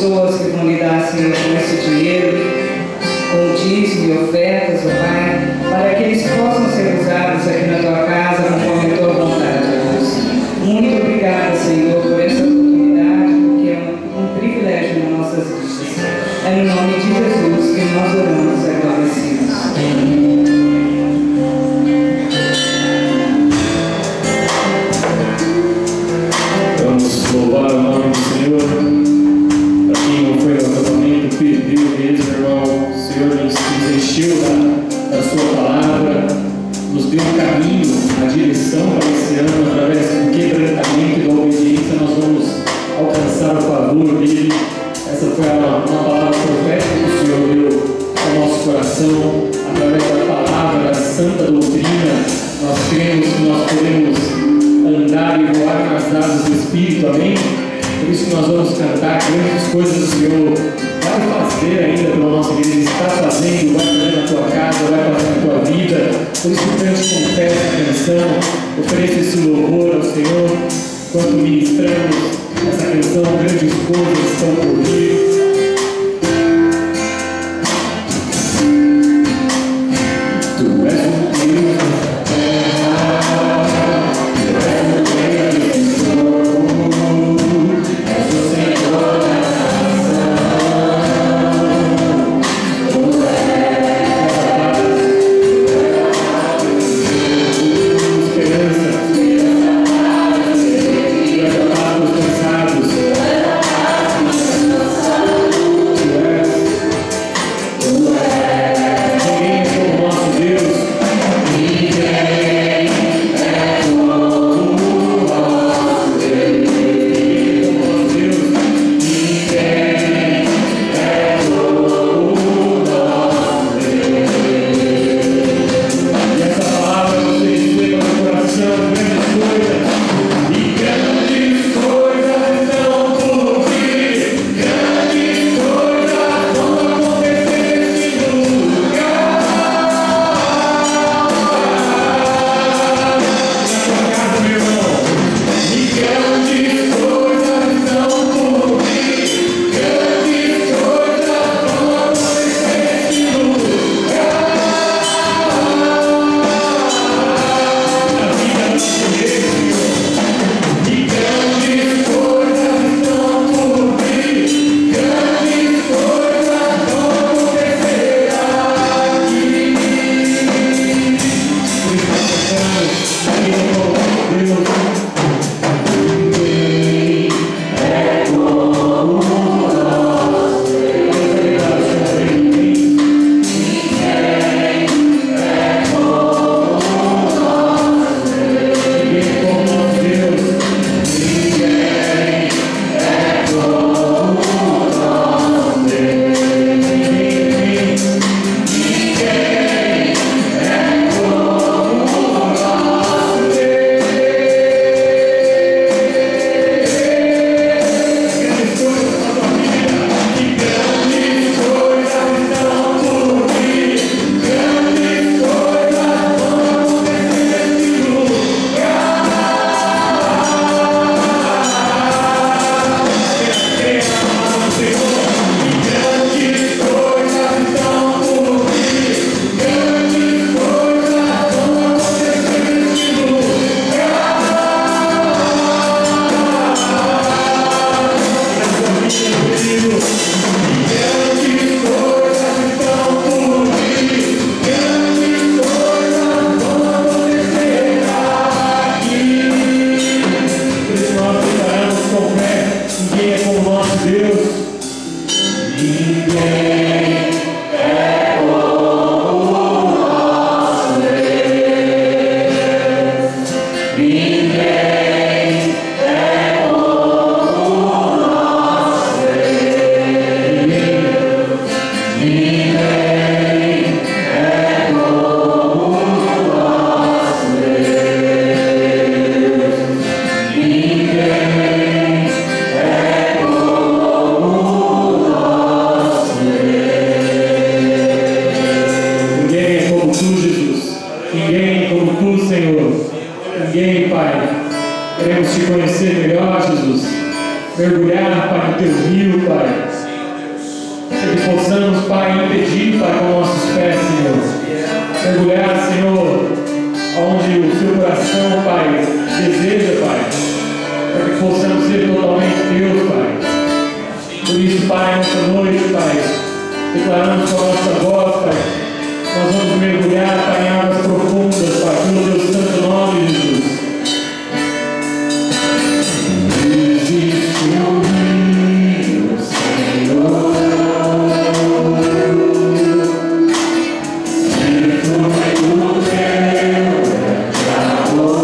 pessoas que vão lidar, Senhor, com esse dinheiro, com dízimo e ofertas, ó Pai, para que eles possam ser usados aqui na Tua casa conforme a Tua vontade, Deus. Muito obrigada, Senhor, por essa oportunidade, porque é um privilégio nas nossas vidas. É no nome de Jesus que nós oramos e agradecemos. Amém. Vamos louvar o nome do Senhor. Para quem não foi no acampamento, perdeu mesmo, irmão. O Senhor nos encheu da sua palavra, nos deu um caminho, a direção para esse ano, através do quebrantamento e da obediência, nós vamos alcançar o favor dele. Essa foi uma palavra profética que o Senhor deu ao nosso coração, através da palavra, da santa doutrina. Nós cremos que nós podemos andar e voar nas asas do Espírito, amém? Por isso que nós vamos cantar grandes coisas do Senhor. Vai fazer ainda pela nossa igreja, está fazendo, vai fazer na tua casa, vai fazer na tua vida. Por isso cante com fé essa canção, ofereça esse louvor ao Senhor, enquanto ministramos essa canção, grandes coisas estão por vir. Tu és o Deus da terra, tu és o Deus do Senhor, és o Senhor da nação. Tu és a paz, esperança, tu és a paz dos cansados. Por isso, Pai, nessa noite, Pai, declaramos com a nossa voz, Pai, nós vamos mergulhar, Pai, em águas profundas, Pai, pelo Teu santo nome, Jesus. Existe um rio, Senhor, que flui do Teu amor.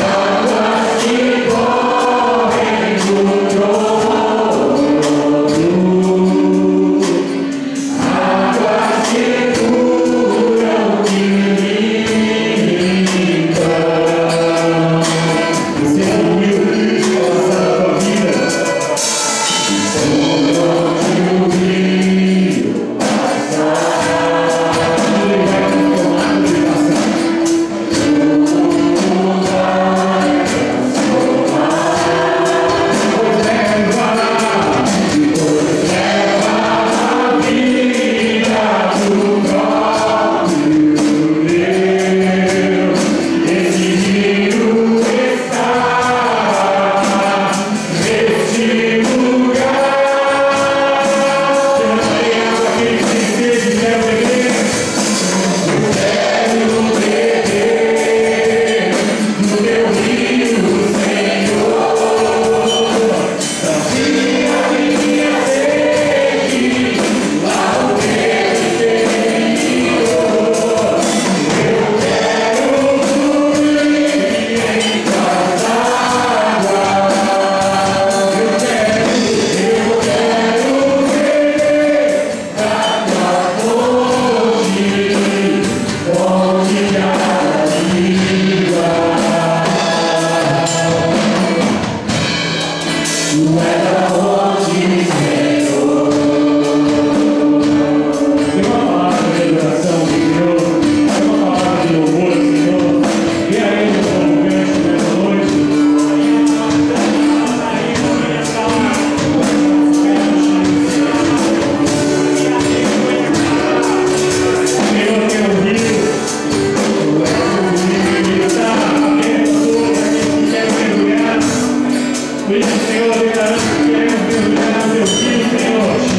Águas que correm do trono, águas que curam, que limpam. Você é um rio que passa na tua vida. Por onde o rio passar, ele vai transformar de passar. Por isso, Senhor, declaramos que queremos mergulhar no Teu Filho, Senhor.